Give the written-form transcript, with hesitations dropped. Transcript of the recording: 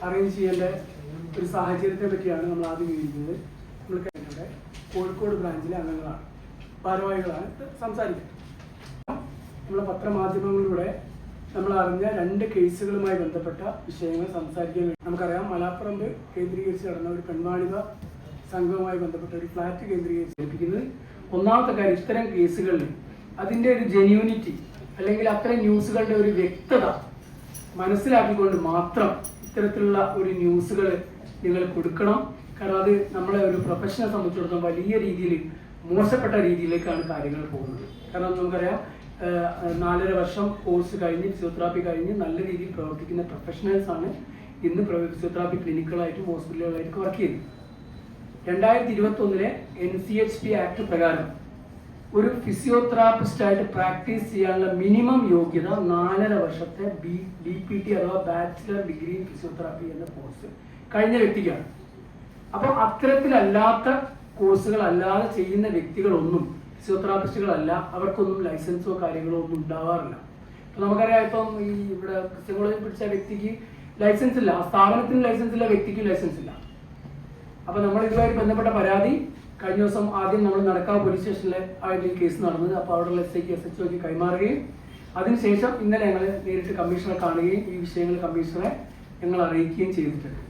Arrange ചെയ്യേണ്ട ഒരു സാഹചര്യത്തെ പറ്റിയാണ് നമ്മൾ ആദ്യം വിവരിക്കുന്നത്. നമ്മൾ കഴിഞ്ഞ കോഴിക്കോട് ബ്രാഞ്ചിലെ അംഗങ്ങളാണ്, ഭാരവാഹികളാണ് സംസാരിക്കുന്നത്. നമ്മളെ പത്രമാധ്യമങ്ങളിലൂടെ നമ്മൾ അറിഞ്ഞ 2 കേസുകളുമായി ബന്ധപ്പെട്ട വിഷയങ്ങൾ സംസാരിക്കാൻ വേണ്ടി നമുക്കറിയാം. മലപ്പുറം കേന്ദ്രീകരിച്ച് നടന്ന ഒരു പെൺവാണിക സംഘവുമായി ബന്ധപ്പെട്ട ഒരു ഫ്ലാറ്റ് കേന്ദ്രീകരിച്ച് ഏൽപ്പിക്കുന്നത്. ഒന്നാമത്തെ കാര്യം, ഇത്തരം കേസുകളിൽ അതിൻ്റെ ഒരു ജെന്യൂനിറ്റി അല്ലെങ്കിൽ അത്തരം ന്യൂസുകളുടെ ഒരു വ്യക്തത മനസ്സിലാക്കിക്കൊണ്ട് മാത്രം ഇത്തരത്തിലുള്ള ഒരു ന്യൂസുകൾ നിങ്ങൾ കൊടുക്കണം. കാരണം അത് നമ്മളെ ഒരു പ്രൊഫഷനെ സംബന്ധിച്ചിടത്തോളം വലിയ രീതിയിൽ മോശപ്പെട്ട രീതിയിലേക്കാണ് കാര്യങ്ങൾ പോകുന്നത്. കാരണം നമുക്കറിയാം, 4.5 വർഷം കോഴ്സ് കഴിഞ്ഞ് ഫിസിയോതെറാപ്പി കഴിഞ്ഞ് നല്ല രീതിയിൽ പ്രവർത്തിക്കുന്ന പ്രൊഫഷണൽസ് ആണ് ഇന്ന് ഫിസിയോതെറാപ്പി ക്ലിനിക്കുകളായിട്ടും ഹോസ്പിറ്റലുകളായിട്ടും വർക്ക് ചെയ്യുന്നത്. 2021 NCHP ആക്ട് പ്രകാരം ഒരു ഫിസിയോതെറാപ്പിസ്റ്റായിട്ട് പ്രാക്ടീസ് ചെയ്യാനുള്ള മിനിമം യോഗ്യത 4.5 വർഷത്തെ BPT അഥവാ ബാച്ചിലർ ഡിഗ്രി ഇൻ ഫിസിയോതെറാപ്പി എന്ന കോഴ്സ് കഴിഞ്ഞ വ്യക്തിക്കാണ്. അപ്പോൾ അത്തരത്തിലല്ലാത്ത കോഴ്സുകൾ അല്ലാതെ ചെയ്യുന്ന വ്യക്തികളൊന്നും ഫിസിയോതെറാപ്പിസ്റ്റുകളല്ല, അവർക്കൊന്നും ലൈസൻസോ കാര്യങ്ങളോ ഒന്നും ഉണ്ടാവാറില്ല. ഇപ്പം നമുക്കറിയാം, ഇപ്പം ഈ ഇവിടെ ക്രിസ്ത്യൻ കോളേജിൽ പിടിച്ച വ്യക്തിക്ക് ലൈസൻസ് ഇല്ല, ആ സ്ഥാപനത്തിന് ലൈസൻസ് ഇല്ല, വ്യക്തിക്ക് ലൈസൻസ് ഇല്ല. അപ്പോൾ നമ്മൾ ഇതുമായി ബന്ധപ്പെട്ട പരാതി കഴിഞ്ഞ ദിവസം ആദ്യം നമ്മൾ നടക്കാവ് പോലീസ് സ്റ്റേഷനിലെ ആയിട്ട് കേസ് നടന്നത്. അപ്പോൾ അവിടെയുള്ള SIക്ക് SHOക്ക് കൈമാറുകയും അതിനുശേഷം ഇന്നലെ ഞങ്ങൾ നേരിട്ട് കമ്മീഷണറെ കാണുകയും ഈ വിഷയങ്ങൾ കമ്മീഷണറെ ഞങ്ങൾ അറിയിക്കുകയും ചെയ്തിട്ടുണ്ട്.